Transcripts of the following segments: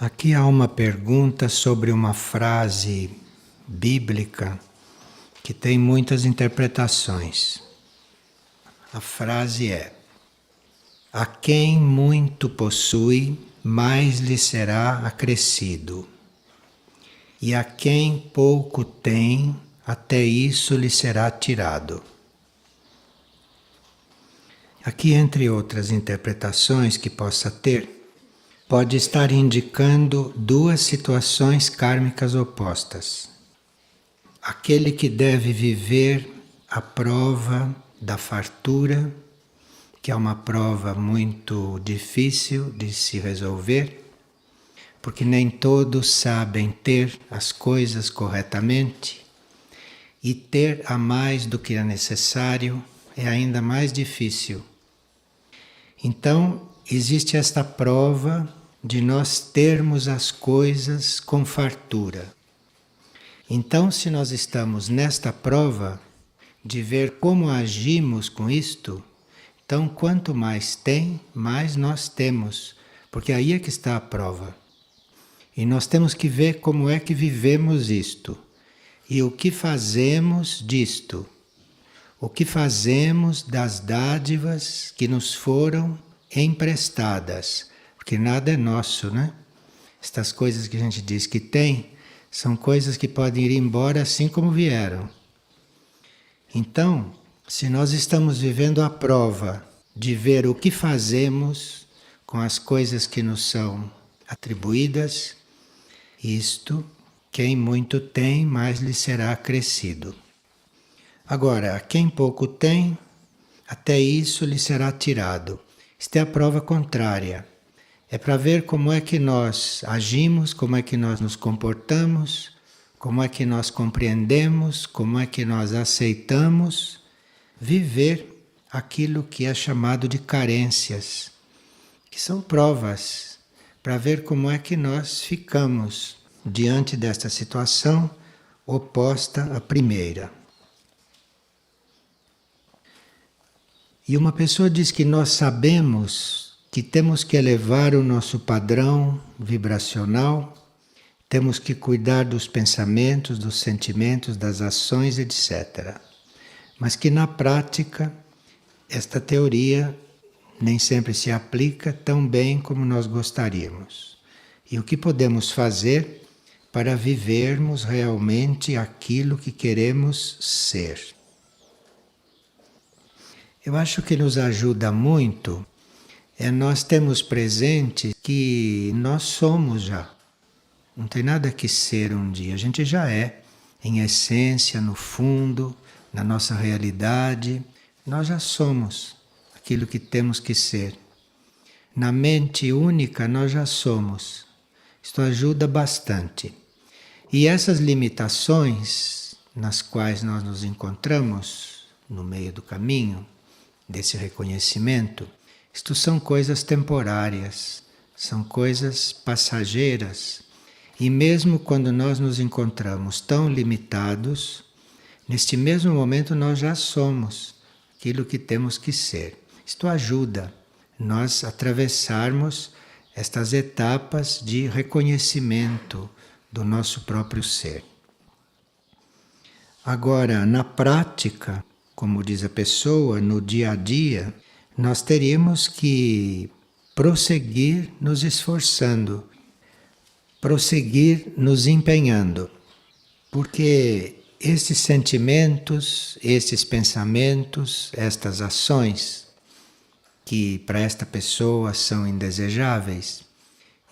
Aqui há uma pergunta sobre uma frase bíblica que tem muitas interpretações. A frase é: a quem muito possui, mais lhe será acrescido, e a quem pouco tem, até isso lhe será tirado. Aqui, entre outras interpretações que possa ter, pode estar indicando duas situações kármicas opostas. Aquele que deve viver a prova da fartura, que é uma prova muito difícil de se resolver, porque nem todos sabem ter as coisas corretamente, e ter a mais do que é necessário é ainda mais difícil. Então, existe esta prova de nós termos as coisas com fartura. Então, se nós estamos nesta prova de ver como agimos com isto, então quanto mais tem, mais nós temos, porque aí é que está a prova. E nós temos que ver como é que vivemos isto, e o que fazemos disto, o que fazemos das dádivas que nos foram emprestadas, porque nada é nosso, né? Estas coisas que a gente diz que tem, são coisas que podem ir embora assim como vieram. Então, se nós estamos vivendo a prova de ver o que fazemos com as coisas que nos são atribuídas, isto, quem muito tem, mais lhe será acrescido. Agora, quem pouco tem, até isso lhe será tirado. Isto é a prova contrária. É para ver como é que nós agimos, como é que nós nos comportamos, como é que nós compreendemos, como é que nós aceitamos viver aquilo que é chamado de carências, que são provas, para ver como é que nós ficamos diante desta situação oposta à primeira. E uma pessoa diz que nós sabemos que temos que elevar o nosso padrão vibracional, temos que cuidar dos pensamentos, dos sentimentos, das ações, etc. Mas que na prática esta teoria nem sempre se aplica tão bem como nós gostaríamos. E o que podemos fazer para vivermos realmente aquilo que queremos ser? Eu acho que nos ajuda muito nós termos presente que nós somos já. Não tem nada que ser um dia, a gente já é, em essência, no fundo, na nossa realidade, nós já somos aquilo que temos que ser. Na mente única nós já somos. Isto ajuda bastante. E essas limitações nas quais nós nos encontramos no meio do caminho, desse reconhecimento, isto são coisas temporárias, são coisas passageiras. E mesmo quando nós nos encontramos tão limitados, neste mesmo momento nós já somos aquilo que temos que ser. Isto ajuda nós a atravessarmos estas etapas de reconhecimento do nosso próprio ser. Agora, na prática, como diz a pessoa, no dia a dia, nós teríamos que prosseguir nos esforçando, prosseguir nos empenhando, porque esses sentimentos, esses pensamentos, estas ações que para esta pessoa são indesejáveis,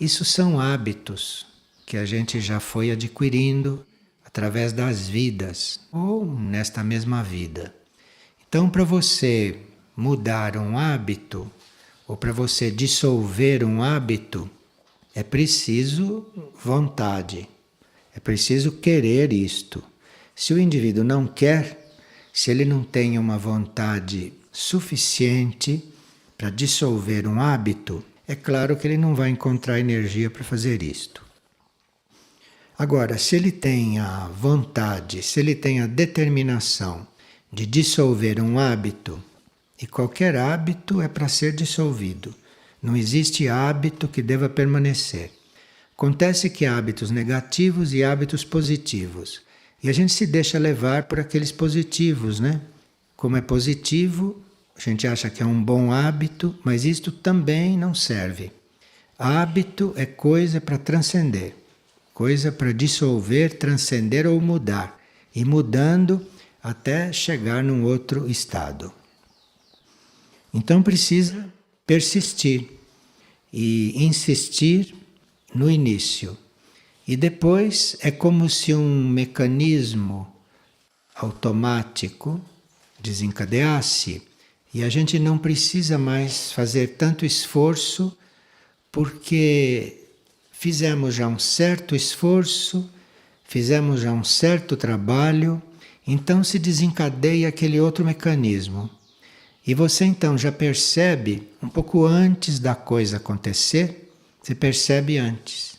isso são hábitos que a gente já foi adquirindo através das vidas ou nesta mesma vida. Então, para você mudar um hábito ou para você dissolver um hábito, é preciso vontade, é preciso querer isto. Se o indivíduo não quer, se ele não tem uma vontade suficiente para dissolver um hábito, é claro que ele não vai encontrar energia para fazer isto. Agora, se ele tem a vontade, se ele tem a determinação de dissolver um hábito, e qualquer hábito é para ser dissolvido, não existe hábito que deva permanecer. Acontece que há hábitos negativos e hábitos positivos. E a gente se deixa levar por aqueles positivos, né? Como é positivo, a gente acha que é um bom hábito, mas isto também não serve. Hábito é coisa para transcender, coisa para dissolver, transcender ou mudar. E mudando até chegar num outro estado. Então precisa persistir e insistir no início. E depois é como se um mecanismo automático desencadeasse e a gente não precisa mais fazer tanto esforço porque fizemos já um certo esforço, fizemos já um certo trabalho, então se desencadeia aquele outro mecanismo. E você então já percebe um pouco antes da coisa acontecer, você percebe antes.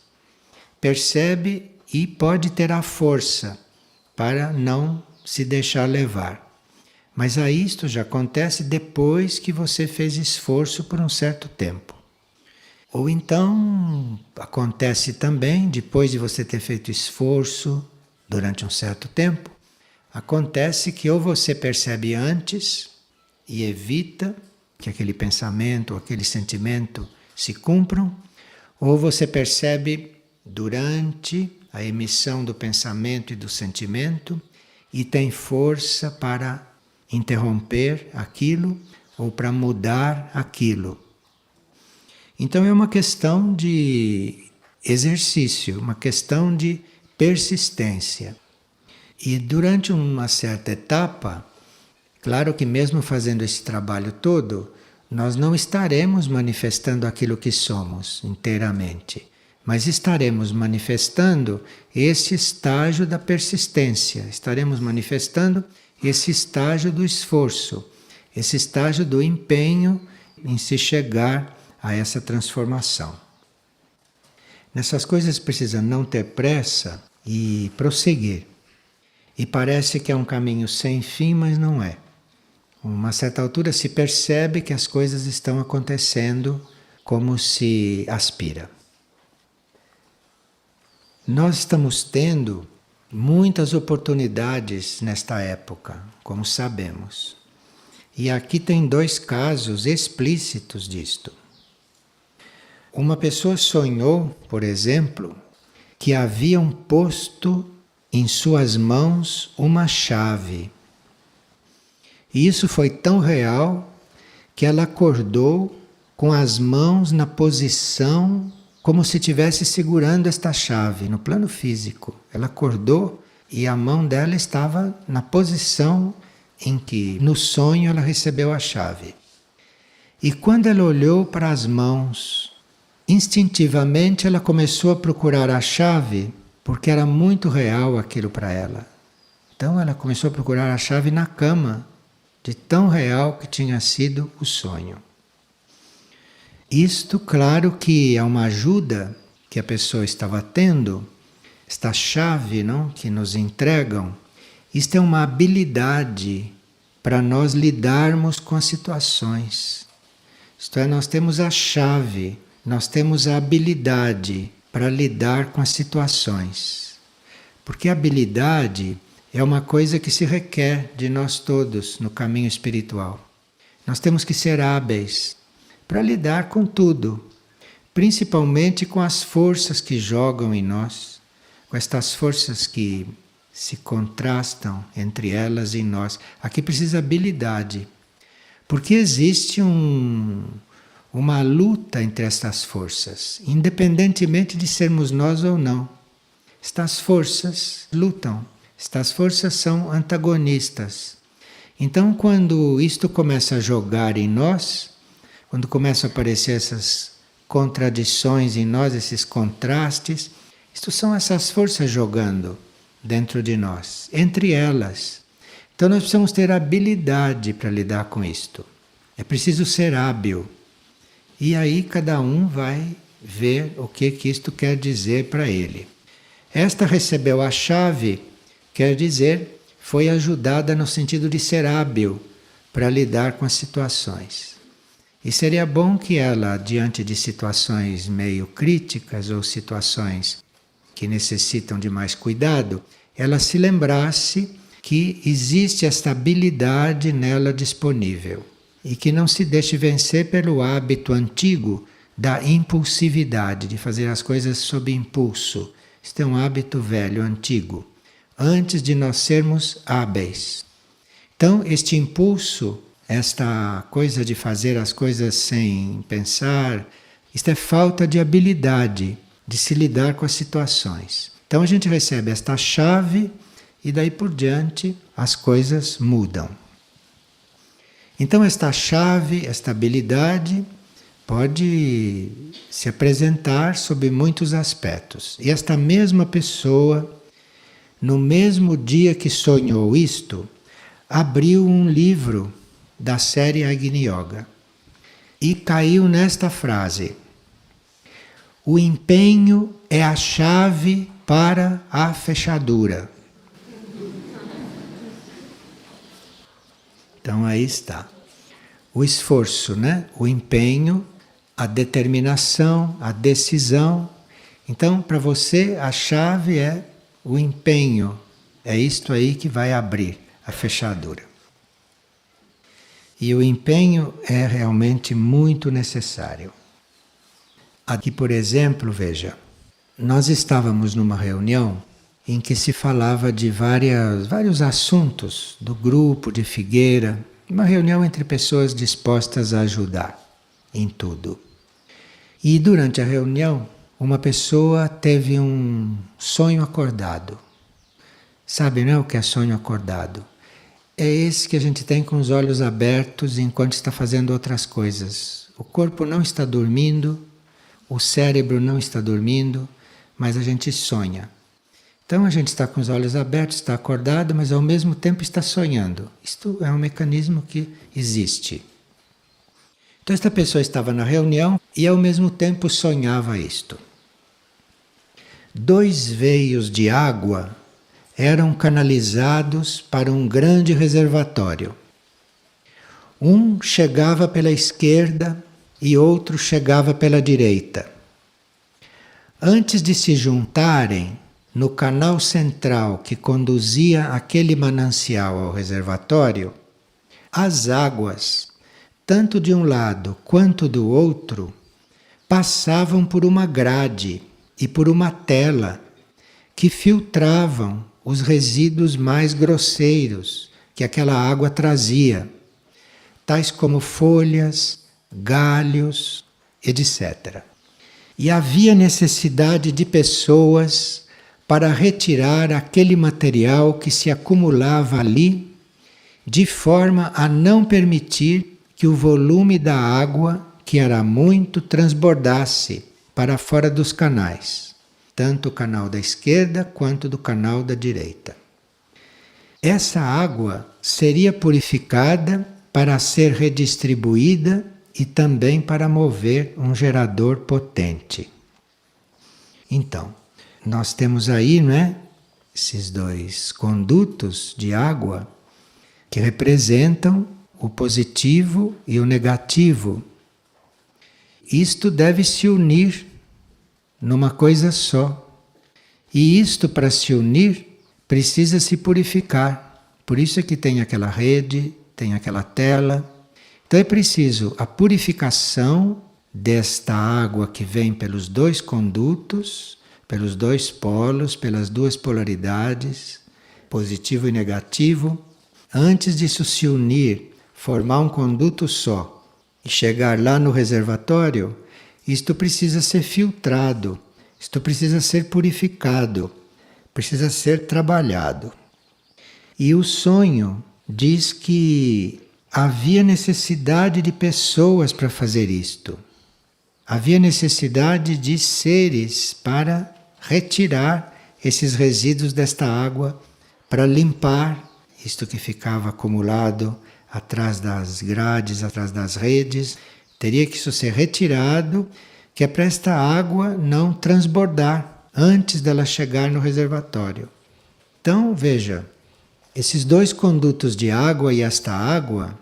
Percebe e pode ter a força para não se deixar levar. Mas aí isto já acontece depois que você fez esforço por um certo tempo. Ou então acontece também depois de você ter feito esforço durante um certo tempo, acontece que ou você percebe antes e evita que aquele pensamento ou aquele sentimento se cumpram, ou você percebe durante a emissão do pensamento e do sentimento e tem força para interromper aquilo ou para mudar aquilo. Então é uma questão de exercício, uma questão de persistência. E durante uma certa etapa, claro que mesmo fazendo esse trabalho todo, nós não estaremos manifestando aquilo que somos inteiramente, mas estaremos manifestando esse estágio da persistência, estaremos manifestando esse estágio do esforço, esse estágio do empenho em se chegar a essa transformação. Nessas coisas precisa não ter pressa e prosseguir. E parece que é um caminho sem fim, mas não é. Uma certa altura se percebe que as coisas estão acontecendo como se aspira. Nós estamos tendo muitas oportunidades nesta época, como sabemos. E aqui tem 2 casos explícitos disto. Uma pessoa sonhou, por exemplo, que haviam posto em suas mãos uma chave. E isso foi tão real que ela acordou com as mãos na posição como se estivesse segurando esta chave no plano físico. Ela acordou e a mão dela estava na posição em que no sonho ela recebeu a chave. E quando ela olhou para as mãos, instintivamente ela começou a procurar a chave porque era muito real aquilo para ela. Então ela começou a procurar a chave na cama, de tão real que tinha sido o sonho. Isto, claro que é uma ajuda que a pessoa estava tendo, esta chave, não, que nos entregam, isto é uma habilidade para nós lidarmos com as situações. Isto é, nós temos a chave, nós temos a habilidade para lidar com as situações. Porque a habilidade é uma coisa que se requer de nós todos no caminho espiritual. Nós temos que ser hábeis para lidar com tudo, principalmente com as forças que jogam em nós, com estas forças que se contrastam entre elas e nós. Aqui precisa habilidade, porque existe uma luta entre estas forças, independentemente de sermos nós ou não. Estas forças lutam, estas forças são antagonistas. Então, quando isto começa a jogar em nós, quando começam a aparecer essas contradições em nós, esses contrastes, isto são essas forças jogando dentro de nós, entre elas. Então nós precisamos ter habilidade para lidar com isto. É preciso ser hábil. E aí cada um vai ver o que isto quer dizer para ele. Esta recebeu a chave, quer dizer, foi ajudada no sentido de ser hábil para lidar com as situações. E seria bom que ela, diante de situações meio críticas ou situações que necessitam de mais cuidado, ela se lembrasse que existe esta habilidade nela disponível e que não se deixe vencer pelo hábito antigo da impulsividade, de fazer as coisas sob impulso. Este é um hábito velho, antigo, antes de nós sermos hábeis. Então, este impulso, esta coisa de fazer as coisas sem pensar, isto é falta de habilidade de se lidar com as situações. Então a gente recebe esta chave e daí por diante as coisas mudam. Então esta chave, esta habilidade pode se apresentar sob muitos aspectos. E esta mesma pessoa, no mesmo dia que sonhou isto, abriu um livro da série Agni Yoga e caiu nesta frase: o empenho é a chave para a fechadura. Então aí está. O esforço, né? O empenho, a determinação, a decisão. Então, para você, a chave é o empenho. É isto aí que vai abrir a fechadura. E o empenho é realmente muito necessário. Aqui, por exemplo, veja, nós estávamos numa reunião em que se falava de vários assuntos do grupo de Figueira, uma reunião entre pessoas dispostas a ajudar em tudo. E durante a reunião, uma pessoa teve um sonho acordado. Sabe, não é o que é sonho acordado? É esse que a gente tem com os olhos abertos enquanto está fazendo outras coisas. O corpo não está dormindo, o cérebro não está dormindo, mas a gente sonha. Então a gente está com os olhos abertos, está acordado, mas ao mesmo tempo está sonhando. Isto é um mecanismo que existe. Então esta pessoa estava na reunião e ao mesmo tempo sonhava isto. 2 veios de água eram canalizados para um grande reservatório. Um chegava pela esquerda e outro chegava pela direita. Antes de se juntarem, no canal central que conduzia aquele manancial ao reservatório, as águas, tanto de um lado quanto do outro, passavam por uma grade e por uma tela que filtravam os resíduos mais grosseiros que aquela água trazia, tais como folhas, galhos, etc. E havia necessidade de pessoas para retirar aquele material que se acumulava ali, de forma a não permitir que o volume da água, que era muito, transbordasse para fora dos canais, tanto o canal da esquerda quanto do canal da direita. Essa água seria purificada para ser redistribuída e também para mover um gerador potente. Então, nós temos aí, não é, esses 2 condutos de água que representam o positivo e o negativo. Isto deve se unir numa coisa só. E isto, para se unir, precisa se purificar. Por isso é que tem aquela rede, tem aquela tela. Então é preciso a purificação desta água que vem pelos 2 condutos, pelos 2 polos, pelas 2 polaridades, positivo e negativo, antes disso se unir, formar um conduto só e chegar lá no reservatório. Isto precisa ser filtrado, isto precisa ser purificado, precisa ser trabalhado. E o sonho diz que havia necessidade de pessoas para fazer isto. Havia necessidade de seres para retirar esses resíduos desta água, para limpar isto que ficava acumulado atrás das grades, atrás das redes. Teria que isso ser retirado, que é para esta água não transbordar antes dela chegar no reservatório. Então, veja, esses 2 condutos de água e esta água,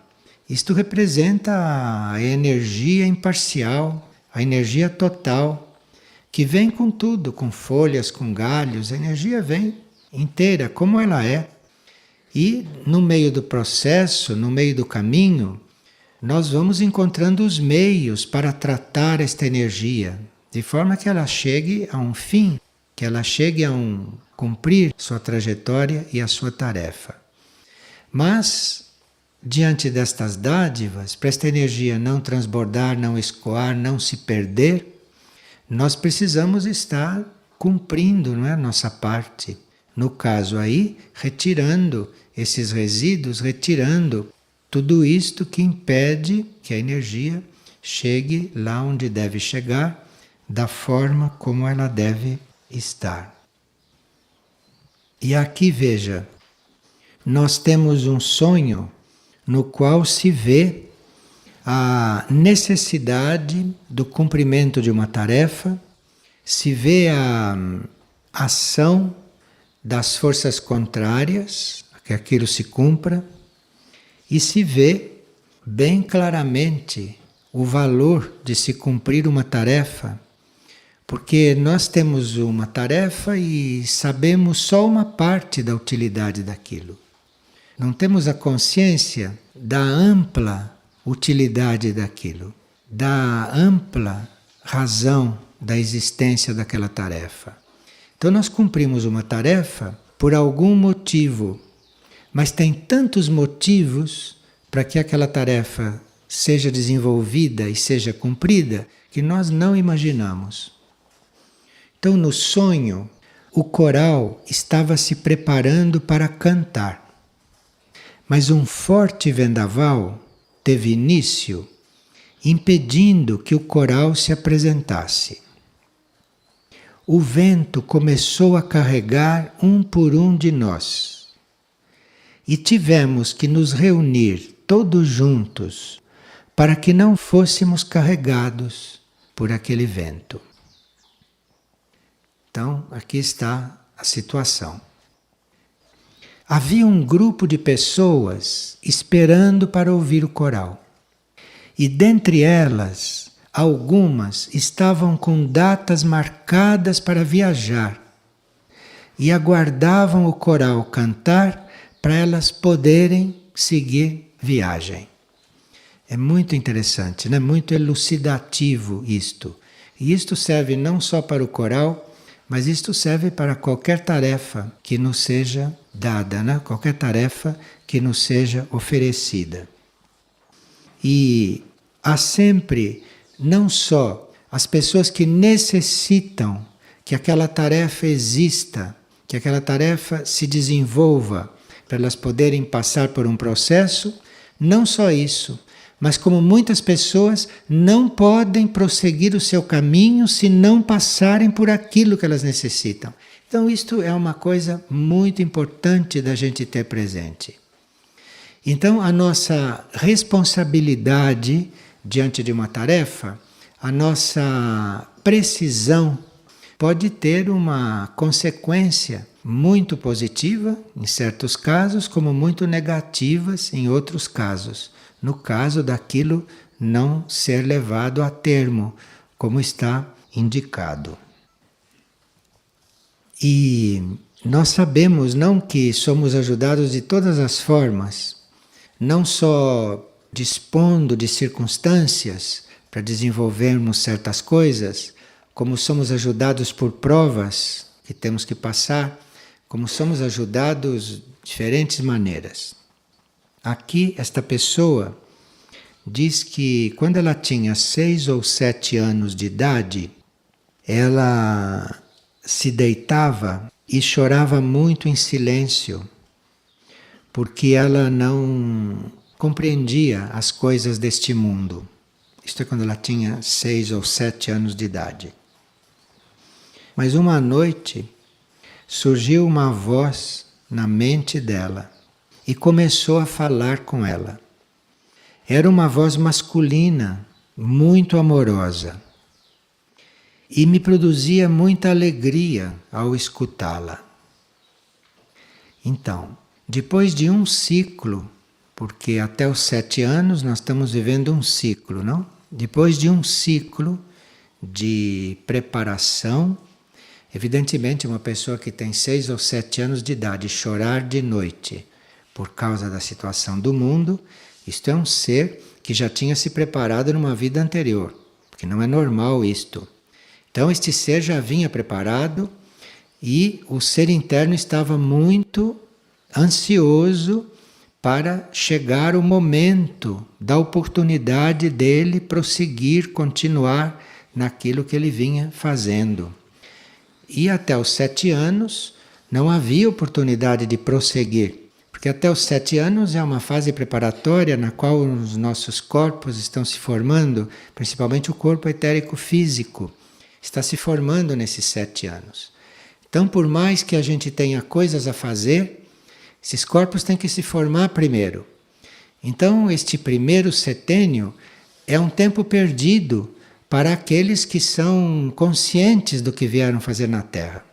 Isto representa a energia imparcial, a energia total, que vem com tudo, com folhas, com galhos, a energia vem inteira, como ela é. E no meio do processo, no meio do caminho, nós vamos encontrando os meios para tratar esta energia, de forma que ela chegue a um fim, que ela chegue a cumprir sua trajetória e a sua tarefa. Mas, diante destas dádivas, para esta energia não transbordar, não escoar, não se perder, nós precisamos estar cumprindo, não é, a nossa parte. No caso aí, retirando esses resíduos, retirando tudo isto que impede que a energia chegue lá onde deve chegar, da forma como ela deve estar. E aqui veja, nós temos um sonho no qual se vê a necessidade do cumprimento de uma tarefa, se vê a ação das forças contrárias, que aquilo se cumpra, e se vê bem claramente o valor de se cumprir uma tarefa, porque nós temos uma tarefa e sabemos só uma parte da utilidade daquilo. Não temos a consciência da ampla utilidade daquilo, da ampla razão da existência daquela tarefa. Então nós cumprimos uma tarefa por algum motivo, mas tem tantos motivos para que aquela tarefa seja desenvolvida e seja cumprida que nós não imaginamos. Então no sonho, o coral estava se preparando para cantar. Mas um forte vendaval teve início, impedindo que o coral se apresentasse. O vento começou a carregar um por um de nós. E tivemos que nos reunir todos juntos para que não fôssemos carregados por aquele vento. Então, aqui está a situação. Havia um grupo de pessoas esperando para ouvir o coral. E dentre elas, algumas estavam com datas marcadas para viajar e aguardavam o coral cantar para elas poderem seguir viagem. É muito interessante, né? Muito elucidativo isto. E isto serve não só para o coral, mas isto serve para qualquer tarefa que nos seja dada, né? Qualquer tarefa que nos seja oferecida. E há sempre não só as pessoas que necessitam que aquela tarefa exista, que aquela tarefa se desenvolva, para elas poderem passar por um processo, não só isso, mas como muitas pessoas não podem prosseguir o seu caminho se não passarem por aquilo que elas necessitam. Então isto é uma coisa muito importante da gente ter presente. Então a nossa responsabilidade diante de uma tarefa, a nossa precisão pode ter uma consequência muito positiva em certos casos, como muito negativas em outros casos. No caso daquilo não ser levado a termo, como está indicado. E nós sabemos não que somos ajudados de todas as formas, não só dispondo de circunstâncias para desenvolvermos certas coisas, como somos ajudados por provas que temos que passar, como somos ajudados de diferentes maneiras. Aqui, esta pessoa diz que quando ela tinha 6 ou 7 anos de idade, ela se deitava e chorava muito em silêncio, porque ela não compreendia as coisas deste mundo. Isto é quando ela tinha 6 ou 7 anos de idade. Mas uma noite surgiu uma voz na mente dela e começou a falar com ela. Era uma voz masculina, muito amorosa, e me produzia muita alegria ao escutá-la. Então, depois de um ciclo porque até os 7 anos nós estamos vivendo um ciclo, não? Depois de um ciclo de preparação, evidentemente uma pessoa que tem 6 ou 7 anos de idade chorar de noite por causa da situação do mundo, isto é um ser que já tinha se preparado numa vida anterior, porque não é normal isto. Então este ser já vinha preparado e o ser interno estava muito ansioso para chegar o momento da oportunidade dele prosseguir, continuar naquilo que ele vinha fazendo. E até os 7 anos não havia oportunidade de prosseguir, porque até os 7 anos é uma fase preparatória na qual os nossos corpos estão se formando, principalmente o corpo etérico físico, está se formando nesses 7 anos. Então, por mais que a gente tenha coisas a fazer, esses corpos têm que se formar primeiro. Então, este primeiro setênio é um tempo perdido para aqueles que são conscientes do que vieram fazer na Terra.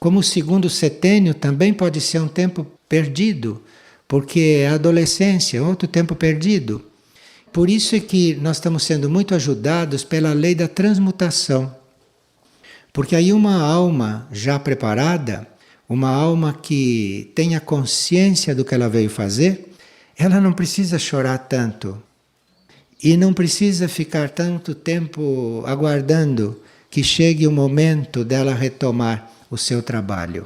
Como o segundo setênio também pode ser um tempo perdido, porque é a adolescência, outro tempo perdido. Por isso é que nós estamos sendo muito ajudados pela lei da transmutação. Porque aí uma alma já preparada, uma alma que tenha consciência do que ela veio fazer, ela não precisa chorar tanto. E não precisa ficar tanto tempo aguardando que chegue o momento dela retomar o seu trabalho.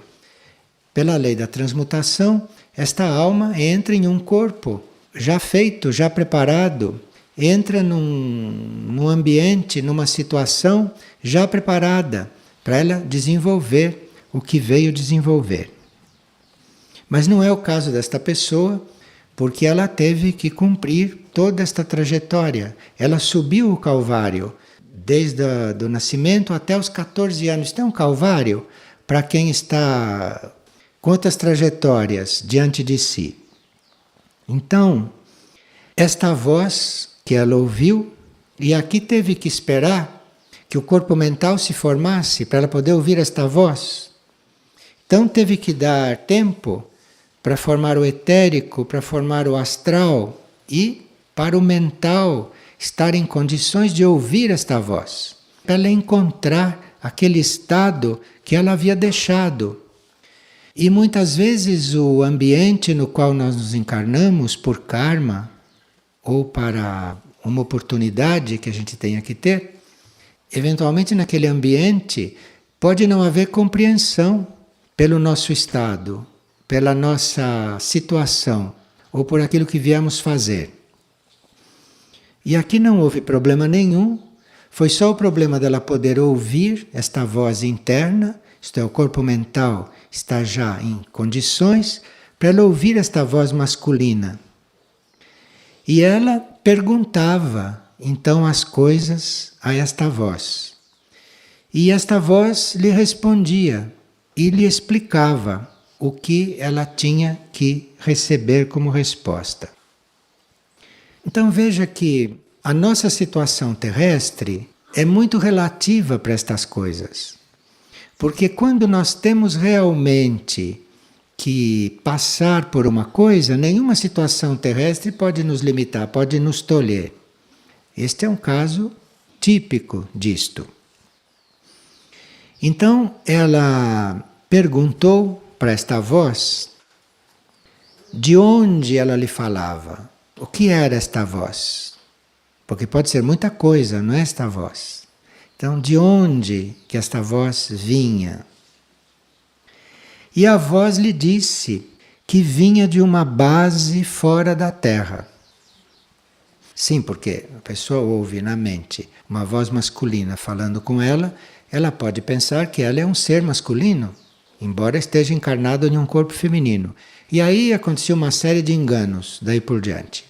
Pela lei da transmutação, esta alma entra em um corpo já feito, já preparado, entra num ambiente, numa situação já preparada para ela desenvolver o que veio desenvolver. Mas não é o caso desta pessoa, porque ela teve que cumprir toda esta trajetória. Ela subiu o Calvário, desde o nascimento até os 14 anos. Isto é um Calvário para quem está com outras trajetórias diante de si. Então, esta voz que ela ouviu, e aqui teve que esperar que o corpo mental se formasse para ela poder ouvir esta voz. Então teve que dar tempo para formar o etérico, para formar o astral e para o mental estar em condições de ouvir esta voz, para ela encontrar aquele estado que ela havia deixado. E muitas vezes o ambiente no qual nós nos encarnamos por karma ou para uma oportunidade que a gente tenha que ter, eventualmente naquele ambiente pode não haver compreensão pelo nosso estado, pela nossa situação ou por aquilo que viemos fazer. E aqui não houve problema nenhum, foi só o problema dela poder ouvir esta voz interna, isto é, o corpo mental está já em condições para ela ouvir esta voz masculina. E ela perguntava então as coisas a esta voz. E esta voz lhe respondia e lhe explicava o que ela tinha que receber como resposta. Então veja que a nossa situação terrestre é muito relativa para estas coisas. Porque quando nós temos realmente que passar por uma coisa, nenhuma situação terrestre pode nos limitar, pode nos tolher. Este é um caso típico disto. Então ela perguntou para esta voz de onde ela lhe falava. O que era esta voz? Porque pode ser muita coisa, não é esta voz. Então, de onde que esta voz vinha? E a voz lhe disse que vinha de uma base fora da Terra. Sim, porque a pessoa ouve na mente uma voz masculina falando com ela, ela pode pensar que ela é um ser masculino, embora esteja encarnado em um corpo feminino. E aí aconteceu uma série de enganos, daí por diante.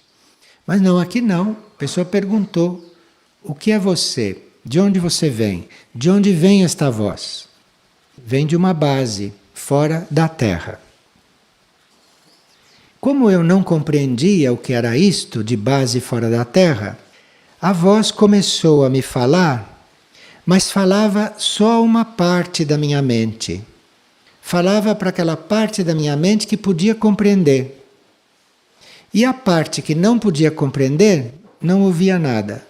Mas não, aqui não. A pessoa perguntou, o que é você? De onde você vem? De onde vem esta voz? Vem de uma base, fora da Terra. Como eu não compreendia o que era isto de base fora da Terra, a voz começou a me falar, mas falava só uma parte da minha mente. Falava para aquela parte da minha mente que podia compreender. E a parte que não podia compreender não ouvia nada.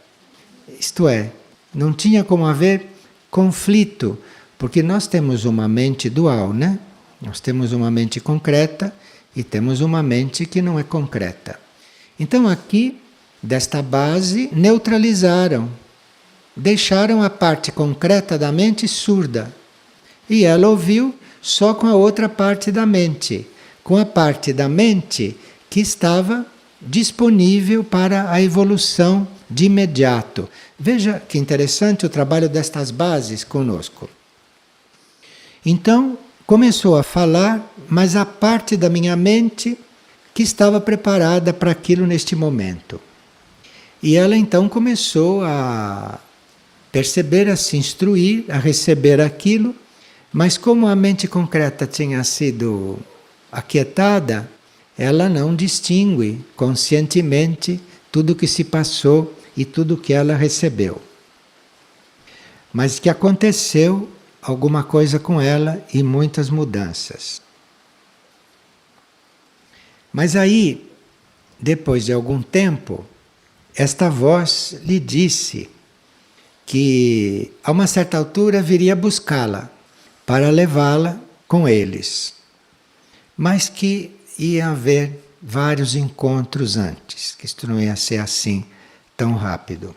Isto é, não tinha como haver conflito, porque nós temos uma mente dual, né? Nós temos uma mente concreta e temos uma mente que não é concreta. Então aqui, desta base, neutralizaram, deixaram a parte concreta da mente surda. E ela ouviu só com a outra parte da mente, com a parte da mente que estava disponível para a evolução de imediato. Veja que interessante o trabalho destas bases conosco. Então, começou a falar, mas a parte da minha mente que estava preparada para aquilo neste momento. E ela então começou a perceber, a se instruir, a receber aquilo, mas como a mente concreta tinha sido aquietada, ela não distingue conscientemente tudo o que se passou e tudo o que ela recebeu. Mas que aconteceu alguma coisa com ela e muitas mudanças. Mas aí, depois de algum tempo, esta voz lhe disse que a uma certa altura viria buscá-la para levá-la com eles, mas que ia haver vários encontros antes, que isto não ia ser assim tão rápido.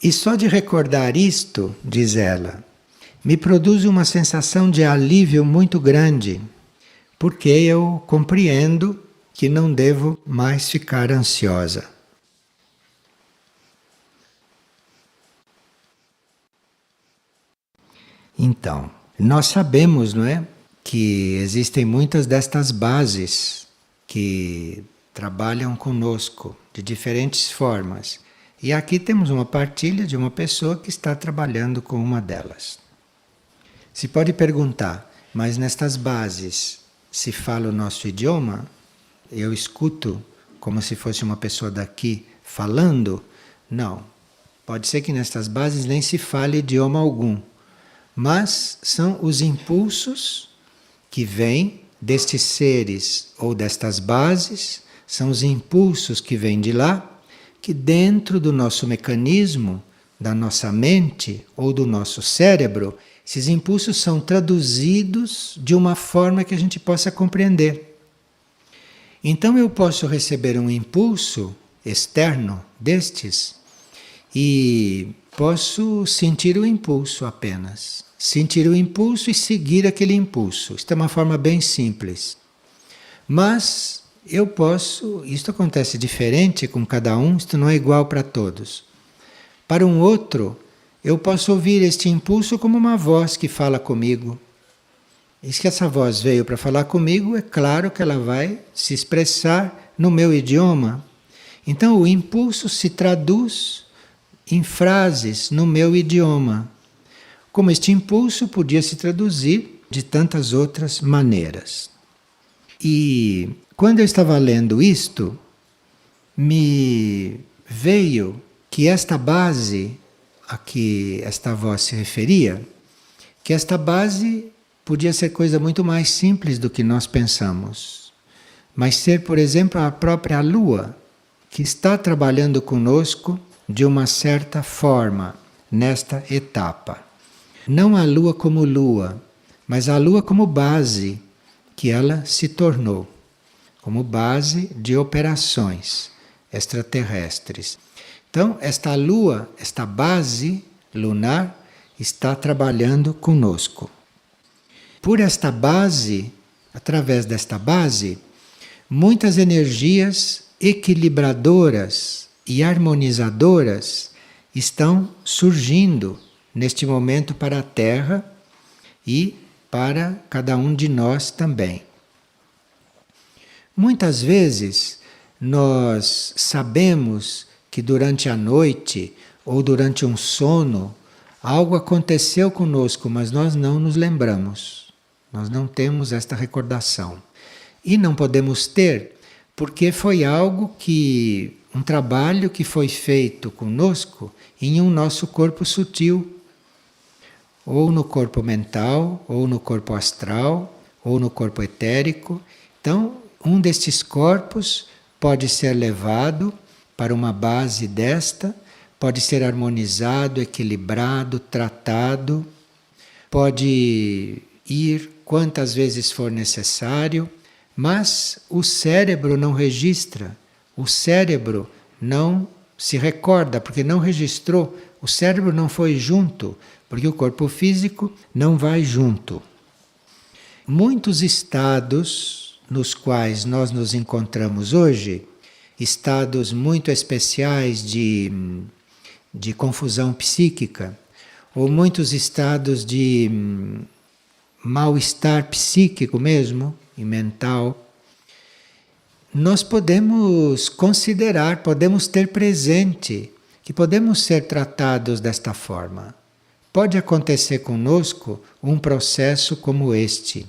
E só de recordar isto, diz ela, me produz uma sensação de alívio muito grande, porque eu compreendo que não devo mais ficar ansiosa. Então, nós sabemos, não é, que existem muitas destas bases que trabalham conosco de diferentes formas. E aqui temos uma partilha de uma pessoa que está trabalhando com uma delas. Se pode perguntar, mas nestas bases se fala o nosso idioma? Eu escuto como se fosse uma pessoa daqui falando? Não. Pode ser que nestas bases nem se fale idioma algum. Mas são os impulsos que vêm destes seres ou destas bases, são os impulsos que vêm de lá, que dentro do nosso mecanismo, da nossa mente ou do nosso cérebro, esses impulsos são traduzidos de uma forma que a gente possa compreender. Então eu posso receber um impulso externo destes e posso sentir o impulso apenas. Sentir o impulso e seguir aquele impulso. Isto é uma forma bem simples. Mas eu posso, isto acontece diferente com cada um, isto não é igual para todos. Para um outro, eu posso ouvir este impulso como uma voz que fala comigo. E se essa voz veio para falar comigo, é claro que ela vai se expressar no meu idioma. Então o impulso se traduz em frases no meu idioma. Como este impulso podia se traduzir de tantas outras maneiras. E quando eu estava lendo isto, me veio que esta base a que esta voz se referia, que esta base podia ser coisa muito mais simples do que nós pensamos. Mas ser, por exemplo, a própria Lua, que está trabalhando conosco de uma certa forma nesta etapa. Não a Lua como Lua, mas a Lua como base que ela se tornou, como base de operações extraterrestres. Então, esta Lua, esta base lunar, está trabalhando conosco. Por esta base, através desta base, muitas energias equilibradoras e harmonizadoras estão surgindo neste momento para a Terra e para cada um de nós também. Muitas vezes nós sabemos que durante a noite ou durante um sono algo aconteceu conosco, mas nós não nos lembramos. Nós não temos esta recordação. E não podemos ter porque foi algo que, um trabalho que foi feito conosco em um nosso corpo sutil, ou no corpo mental, ou no corpo astral, ou no corpo etérico. Então, um destes corpos pode ser levado para uma base desta, pode ser harmonizado, equilibrado, tratado, pode ir quantas vezes for necessário, mas o cérebro não registra, o cérebro não se recorda, porque não registrou, o cérebro não foi junto, porque o corpo físico não vai junto. Muitos estados nos quais nós nos encontramos hoje, estados muito especiais de confusão psíquica, ou muitos estados de mal-estar psíquico mesmo, e mental, nós podemos considerar, podemos ter presente que podemos ser tratados desta forma. Pode acontecer conosco um processo como este.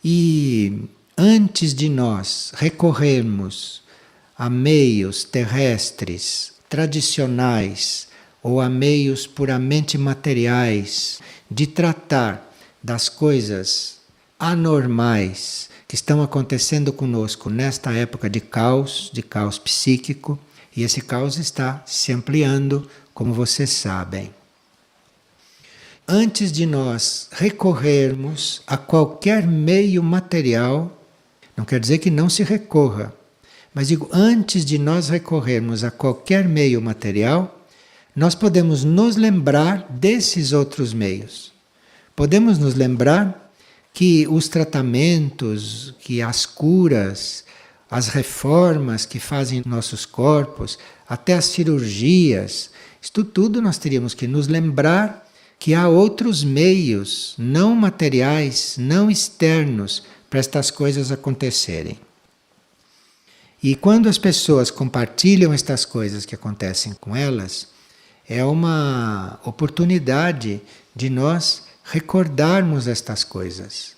E antes de nós recorrermos a meios terrestres, tradicionais, ou a meios puramente materiais de tratar das coisas anormais que estão acontecendo conosco nesta época de caos psíquico, e esse caos está se ampliando, como vocês sabem. Antes de nós recorrermos a qualquer meio material, não quer dizer que não se recorra, mas digo, antes de nós recorrermos a qualquer meio material, nós podemos nos lembrar desses outros meios. Podemos nos lembrar que os tratamentos, que as curas, as reformas que fazem nossos corpos, até as cirurgias, isto tudo nós teríamos que nos lembrar que há outros meios não materiais, não externos, para estas coisas acontecerem. E quando as pessoas compartilham estas coisas que acontecem com elas, é uma oportunidade de nós recordarmos estas coisas.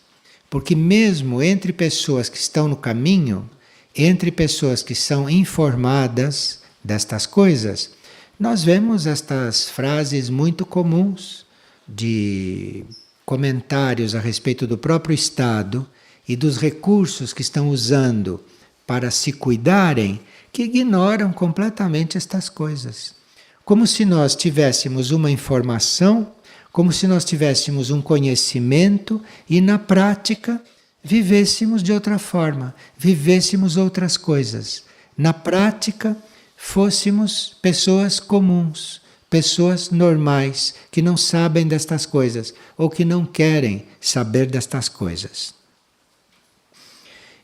Porque mesmo entre pessoas que estão no caminho, entre pessoas que são informadas destas coisas, nós vemos estas frases muito comuns de comentários a respeito do próprio Estado e dos recursos que estão usando para se cuidarem, que ignoram completamente estas coisas. Como se nós tivéssemos uma informação, como se nós tivéssemos um conhecimento e na prática vivêssemos de outra forma, vivêssemos outras coisas. Na prática fôssemos pessoas comuns, pessoas normais, que não sabem destas coisas ou que não querem saber destas coisas.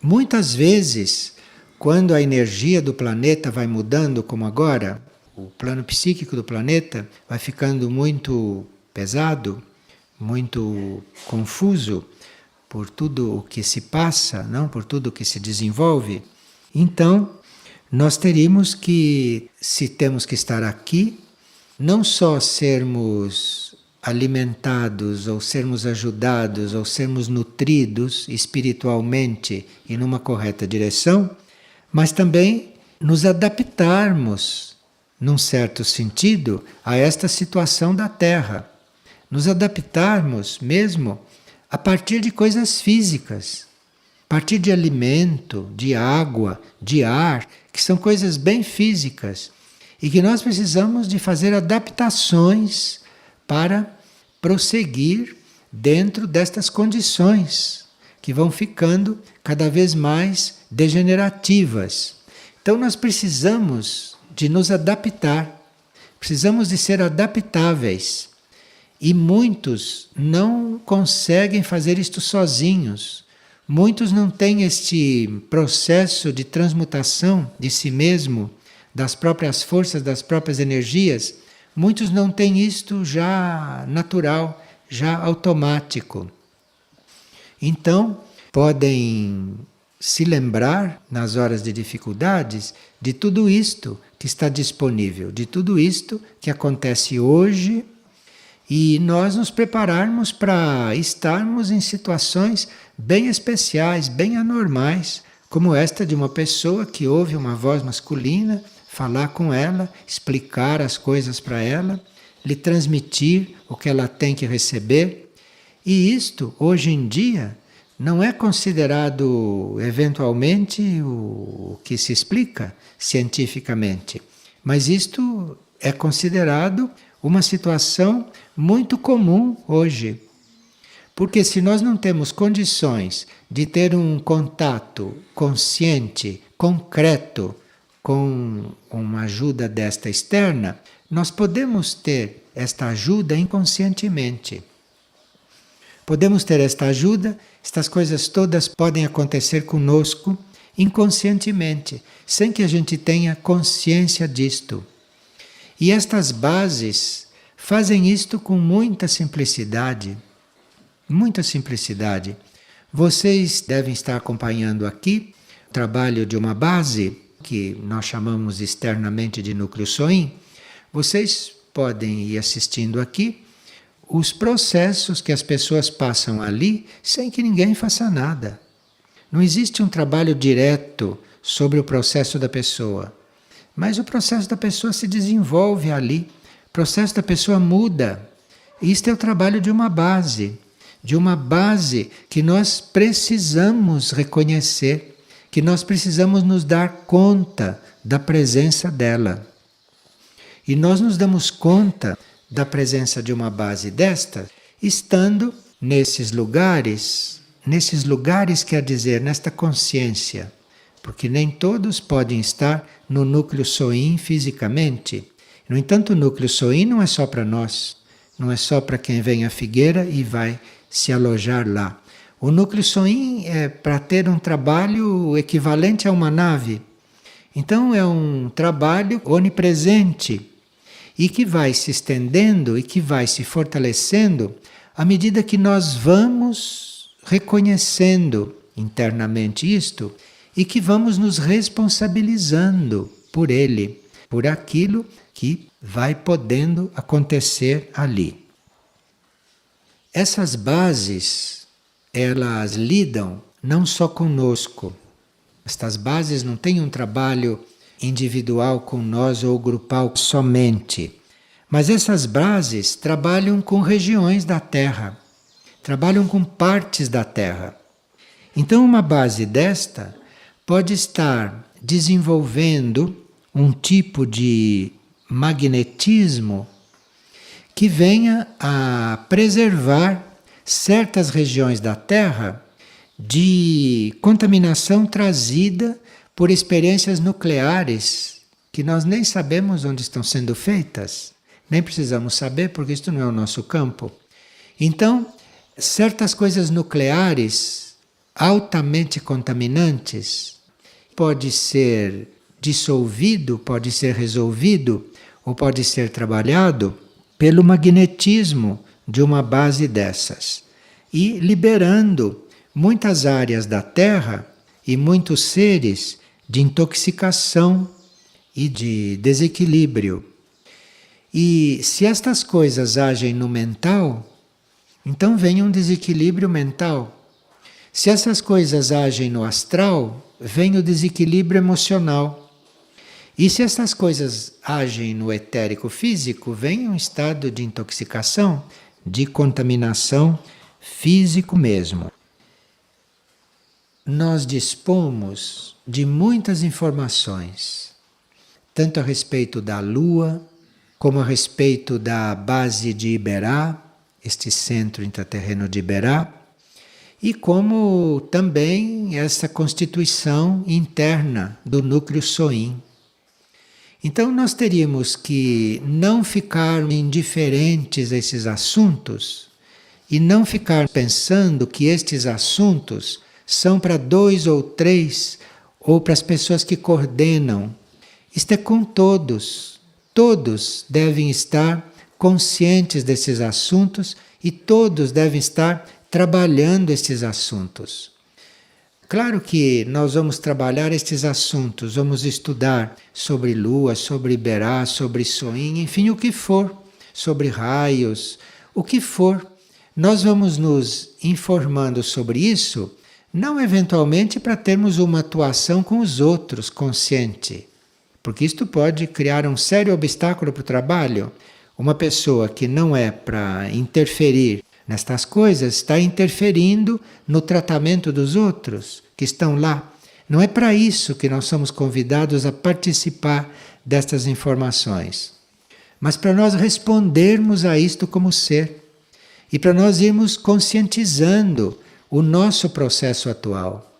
Muitas vezes, quando a energia do planeta vai mudando, como agora, o plano psíquico do planeta vai ficando muito pesado, muito confuso por tudo o que se passa, não? Por tudo o que se desenvolve. Então, nós teríamos que, se temos que estar aqui, não só sermos alimentados, ou sermos ajudados, ou sermos nutridos espiritualmente e numa correta direção, mas também nos adaptarmos, num certo sentido, a esta situação da Terra. Nos adaptarmos mesmo a partir de coisas físicas, a partir de alimento, de água, de ar, que são coisas bem físicas e que nós precisamos de fazer adaptações para prosseguir dentro destas condições que vão ficando cada vez mais degenerativas. Então nós precisamos de nos adaptar, precisamos de ser adaptáveis. E muitos não conseguem fazer isto sozinhos. Muitos não têm este processo de transmutação de si mesmo, das próprias forças, das próprias energias. Muitos não têm isto já natural, já automático. Então, podem se lembrar, nas horas de dificuldades, de tudo isto que está disponível, de tudo isto que acontece hoje, e nós nos prepararmos para estarmos em situações bem especiais, bem anormais, como esta de uma pessoa que ouve uma voz masculina falar com ela, explicar as coisas para ela, lhe transmitir o que ela tem que receber. E isto, hoje em dia, não é considerado eventualmente o que se explica cientificamente, mas isto é considerado uma situação muito comum hoje. Porque se nós não temos condições de ter um contato consciente, concreto, com uma ajuda desta externa, nós podemos ter esta ajuda inconscientemente. Podemos ter esta ajuda, estas coisas todas podem acontecer conosco inconscientemente, sem que a gente tenha consciência disto. E estas bases fazem isto com muita simplicidade. Muita simplicidade. Vocês devem estar acompanhando aqui o trabalho de uma base que nós chamamos externamente de núcleo Soin. Vocês podem ir assistindo aqui os processos que as pessoas passam ali sem que ninguém faça nada. Não existe um trabalho direto sobre o processo da pessoa, mas o processo da pessoa se desenvolve ali, o processo da pessoa muda. Isto é o trabalho de uma base que nós precisamos reconhecer, que nós precisamos nos dar conta da presença dela. E nós nos damos conta da presença de uma base desta, estando nesses lugares quer dizer, nesta consciência, porque nem todos podem estar no núcleo Soin fisicamente. No entanto, o núcleo Soin não é só para nós, não é só para quem vem à Figueira e vai se alojar lá. O núcleo Soin é para ter um trabalho equivalente a uma nave. Então é um trabalho onipresente e que vai se estendendo e que vai se fortalecendo à medida que nós vamos reconhecendo internamente isto e que vamos nos responsabilizando por ele, por aquilo que vai podendo acontecer ali. Essas bases, elas lidam não só conosco. Estas bases não têm um trabalho individual com nós ou grupal somente. Mas essas bases trabalham com regiões da Terra, trabalham com partes da Terra. Então uma base desta pode estar desenvolvendo um tipo de magnetismo que venha a preservar certas regiões da Terra de contaminação trazida por experiências nucleares que nós nem sabemos onde estão sendo feitas, nem precisamos saber porque isto não é o nosso campo. Então, certas coisas nucleares altamente contaminantes pode ser dissolvido, pode ser resolvido ou pode ser trabalhado pelo magnetismo de uma base dessas e liberando muitas áreas da Terra e muitos seres de intoxicação e de desequilíbrio. E se estas coisas agem no mental, então vem um desequilíbrio mental. Se essas coisas agem no astral, vem o desequilíbrio emocional. E se essas coisas agem no etérico físico, vem um estado de intoxicação, de contaminação físico mesmo. Nós dispomos de muitas informações, tanto a respeito da Lua, como a respeito da base de Iberá, este centro intraterreno de Iberá, e como também essa constituição interna do núcleo Soin. Então nós teríamos que não ficar indiferentes a esses assuntos e não ficar pensando que estes assuntos são para 2 ou 3 ou para as pessoas que coordenam. Isto é com todos. Todos devem estar conscientes desses assuntos e todos devem estar trabalhando estes assuntos. Claro que nós vamos trabalhar estes assuntos, vamos estudar sobre Lua, sobre Iberá, sobre Soin, enfim, o que for, sobre raios, o que for. Nós vamos nos informando sobre isso, não eventualmente para termos uma atuação com os outros consciente, porque isto pode criar um sério obstáculo para o trabalho. Uma pessoa que não é para interferir nestas coisas, está interferindo no tratamento dos outros que estão lá. Não é para isso que nós somos convidados a participar destas informações, mas para nós respondermos a isto como ser e para nós irmos conscientizando o nosso processo atual.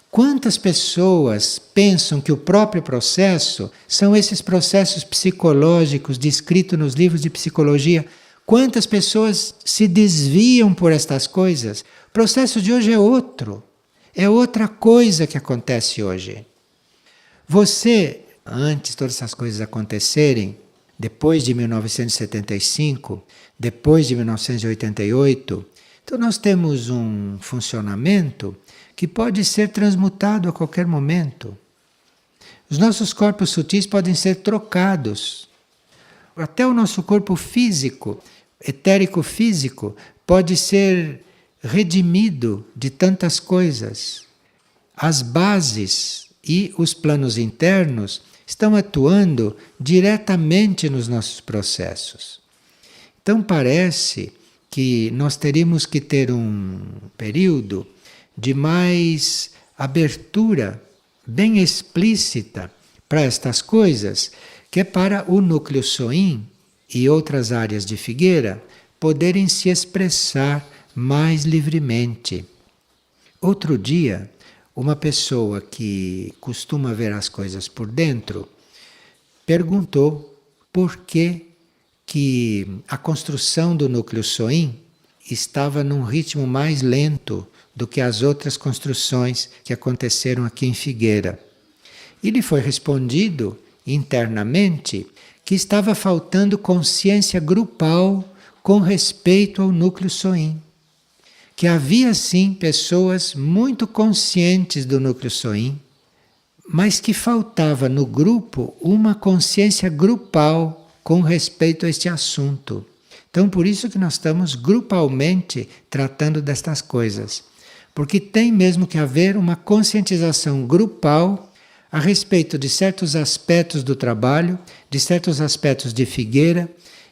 Quantas pessoas pensam que o próprio processo são esses processos psicológicos descritos nos livros de psicologia? Quantas pessoas se desviam por estas coisas? O processo de hoje é outro. É outra coisa que acontece hoje. Você, antes de todas essas coisas acontecerem, depois de 1975, depois de 1988, então nós temos um funcionamento que pode ser transmutado a qualquer momento. Os nossos corpos sutis podem ser trocados. Até o nosso corpo físico, etérico físico, pode ser redimido de tantas coisas. As bases e os planos internos estão atuando diretamente nos nossos processos. Então parece que nós teríamos que ter um período de mais abertura bem explícita para estas coisas, que é para o núcleo Soin e outras áreas de Figueira poderem se expressar mais livremente. Outro dia, uma pessoa que costuma ver as coisas por dentro perguntou por que a construção do núcleo Soin estava num ritmo mais lento do que as outras construções que aconteceram aqui em Figueira. E lhe foi respondido internamente que estava faltando consciência grupal com respeito ao núcleo Soin. Que havia sim pessoas muito conscientes do núcleo Soin, mas que faltava no grupo uma consciência grupal com respeito a este assunto. Então por isso que nós estamos grupalmente tratando destas coisas. Porque tem mesmo que haver uma conscientização grupal a respeito de certos aspectos do trabalho, de certos aspectos de Figueira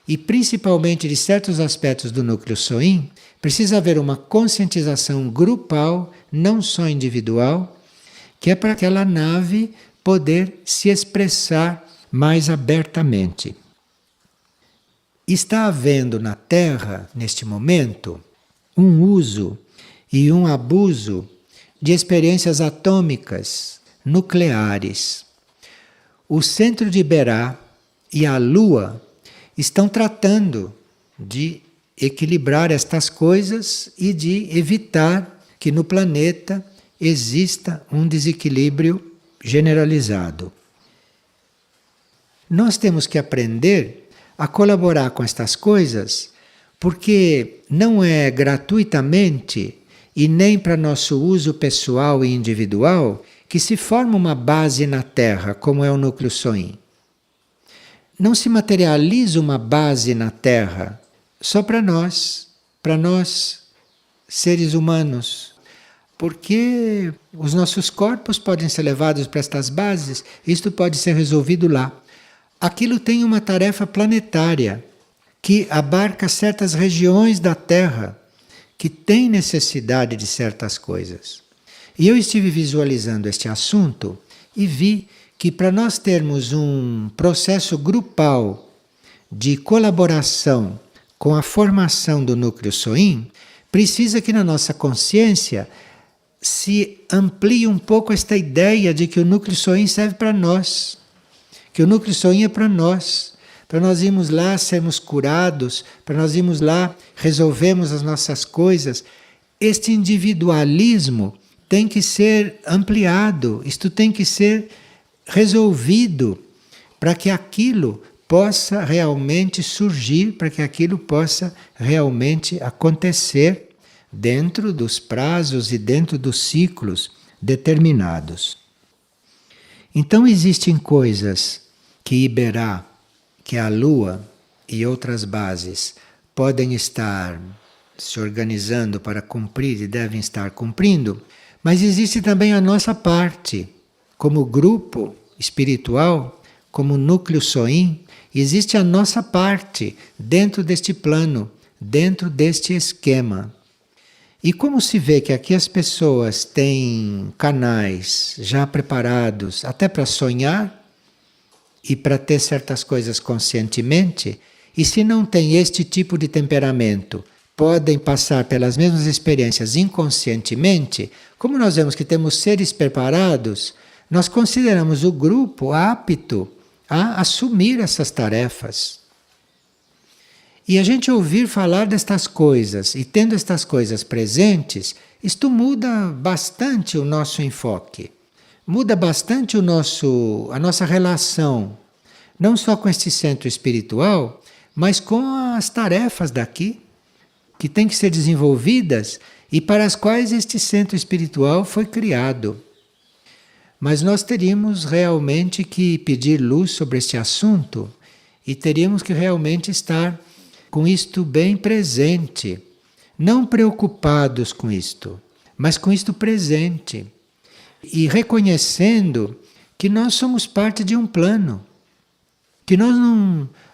e principalmente de certos aspectos do núcleo Soin. Precisa haver uma conscientização grupal, não só individual, que é para aquela nave poder se expressar mais abertamente. Está havendo na Terra, neste momento, um uso e um abuso de experiências atômicas, nucleares. O centro de Iberá e a Lua estão tratando de equilibrar estas coisas e de evitar que no planeta exista um desequilíbrio generalizado. Nós temos que aprender a colaborar com estas coisas, porque não é gratuitamente e nem para nosso uso pessoal e individual que se forma uma base na Terra, como é o núcleo Soin. Não se materializa uma base na Terra só para nós seres humanos, porque os nossos corpos podem ser levados para estas bases, isto pode ser resolvido lá. Aquilo tem uma tarefa planetária que abarca certas regiões da Terra que têm necessidade de certas coisas. E eu estive visualizando este assunto e vi que para nós termos um processo grupal de colaboração com a formação do núcleo Soin, precisa que na nossa consciência se amplie um pouco esta ideia de que o núcleo Soin serve para nós, que o núcleo Soin é para nós irmos lá sermos curados, para nós irmos lá resolvermos as nossas coisas. Este individualismo tem que ser ampliado, isto tem que ser resolvido para que aquilo possa realmente surgir, para que aquilo possa realmente acontecer dentro dos prazos e dentro dos ciclos determinados. Então existem coisas que Iberá, que a Lua e outras bases podem estar se organizando para cumprir e devem estar cumprindo, mas existe também a nossa parte, como grupo espiritual, como núcleo Soin, existe a nossa parte dentro deste plano dentro deste esquema. E como se vê que aqui as pessoas têm canais já preparados até para sonhar e para ter certas coisas conscientemente, e se não tem este tipo de temperamento, podem passar pelas mesmas experiências inconscientemente, como nós vemos que temos seres preparados, nós consideramos o grupo apto a assumir essas tarefas. E a gente ouvir falar destas coisas e tendo estas coisas presentes, isto muda bastante o nosso enfoque, muda bastante a nossa relação, não só com este centro espiritual, mas com as tarefas daqui, que têm que ser desenvolvidas e para as quais este centro espiritual foi criado. Mas nós teríamos realmente que pedir luz sobre este assunto e teríamos que realmente estar com isto bem presente, não preocupados com isto, mas com isto presente e reconhecendo que nós somos parte de um plano, que nós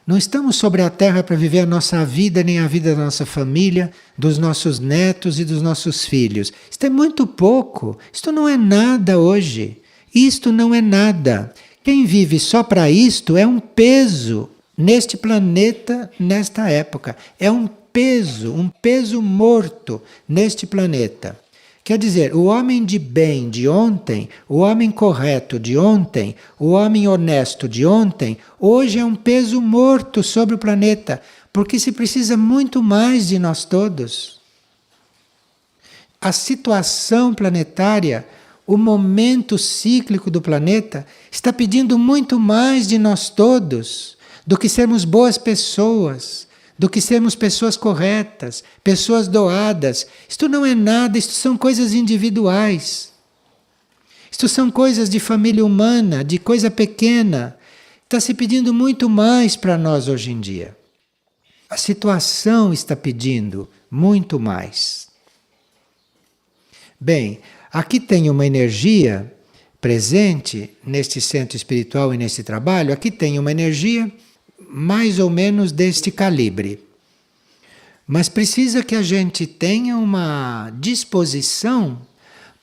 não estamos sobre a Terra para viver a nossa vida, nem a vida da nossa família, dos nossos netos e dos nossos filhos. Isto é muito pouco, isto não é nada hoje, isto não é nada. Quem vive só para isto é um peso neste planeta, nesta época. É um peso morto neste planeta. Quer dizer, o homem de bem de ontem, o homem correto de ontem, o homem honesto de ontem, hoje é um peso morto sobre o planeta, porque se precisa muito mais de nós todos. A situação planetária, o momento cíclico do planeta, está pedindo muito mais de nós todos do que sermos boas pessoas, do que sermos pessoas corretas, pessoas doadas. Isto não é nada, isto são coisas individuais. Isto são coisas de família humana, de coisa pequena. Está se pedindo muito mais para nós hoje em dia. A situação está pedindo muito mais. Bem, aqui tem uma energia presente neste centro espiritual e neste trabalho. Aqui tem uma energia mais ou menos deste calibre. Mas precisa que a gente tenha uma disposição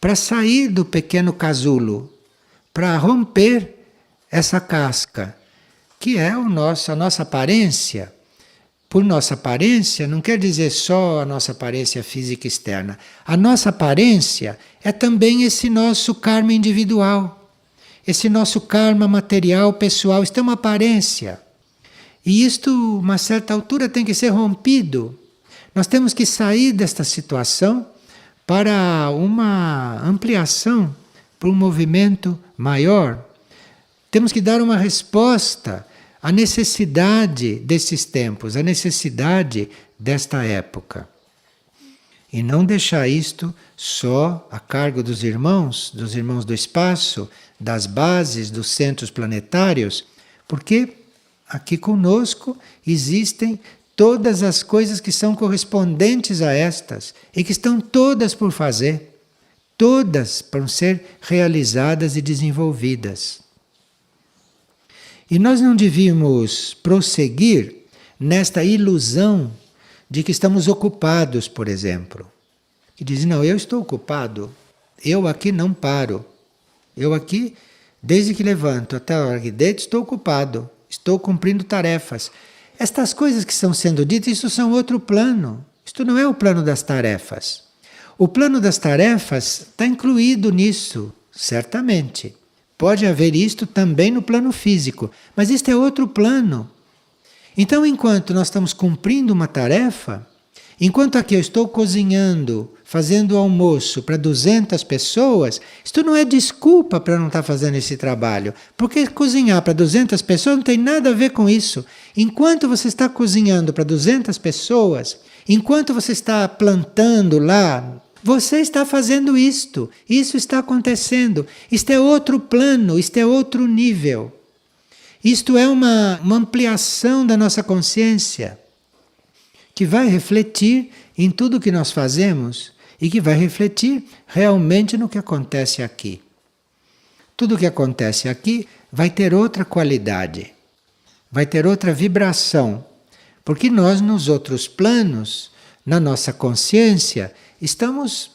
para sair do pequeno casulo, para romper essa casca, que é a nossa aparência. Por nossa aparência, não quer dizer só a nossa aparência física externa. A nossa aparência é também esse nosso karma individual, esse nosso karma material, pessoal. Isto é uma aparência. E isto, uma certa altura, tem que ser rompido. Nós temos que sair desta situação para uma ampliação, para um movimento maior. Temos que dar uma resposta à necessidade desses tempos, à necessidade desta época. E não deixar isto só a cargo dos irmãos do espaço, das bases, dos centros planetários, porque aqui conosco existem todas as coisas que são correspondentes a estas e que estão todas por fazer, todas para ser realizadas e desenvolvidas. E nós não devíamos prosseguir nesta ilusão de que estamos ocupados, por exemplo. Que dizem, não, eu estou ocupado, eu aqui não paro. Eu aqui, desde que levanto até a hora que deito, estou ocupado. Estou cumprindo tarefas. Estas coisas que estão sendo ditas, isso são outro plano. Isto não é o plano das tarefas. O plano das tarefas está incluído nisso, certamente. Pode haver isto também no plano físico, mas isto é outro plano. Então, enquanto nós estamos cumprindo uma tarefa, enquanto aqui eu estou cozinhando, fazendo almoço para 200 pessoas, isto não é desculpa para não estar fazendo esse trabalho. Porque cozinhar para 200 pessoas não tem nada a ver com isso. Enquanto você está cozinhando para 200 pessoas, enquanto você está plantando lá, você está fazendo isto. Isso está acontecendo. Isto é outro plano, isto é outro nível. Isto é uma ampliação da nossa consciência, que vai refletir em tudo que nós fazemos e que vai refletir realmente no que acontece aqui. Tudo o que acontece aqui vai ter outra qualidade, vai ter outra vibração, Porque nós, nos outros planos, na nossa consciência, estamos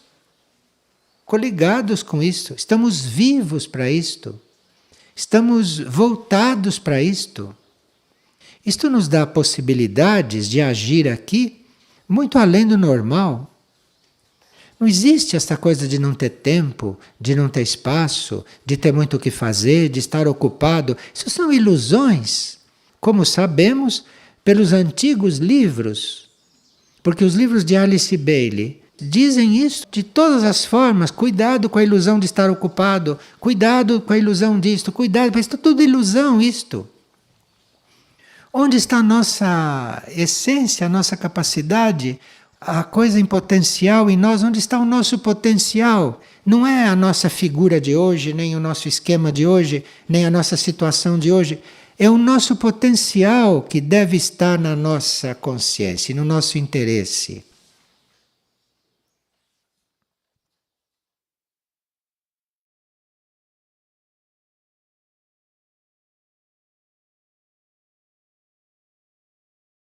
coligados com isto, estamos vivos para isto, estamos voltados para isto. Isto nos dá possibilidades de agir aqui muito além do normal. Não existe essa coisa de não ter tempo, de não ter espaço, de ter muito o que fazer, de estar ocupado. Isso são ilusões, como sabemos pelos antigos livros. Porque os livros de Alice Bailey dizem isso de todas as formas. Cuidado com a ilusão de estar ocupado, cuidado com a ilusão disto, cuidado, mas é tudo ilusão isto. Onde está a nossa essência, a nossa capacidade, a coisa em potencial em nós? Onde está o nosso potencial? Não é a nossa figura de hoje, nem o nosso esquema de hoje, nem a nossa situação de hoje. É o nosso potencial que deve estar na nossa consciência, no nosso interesse.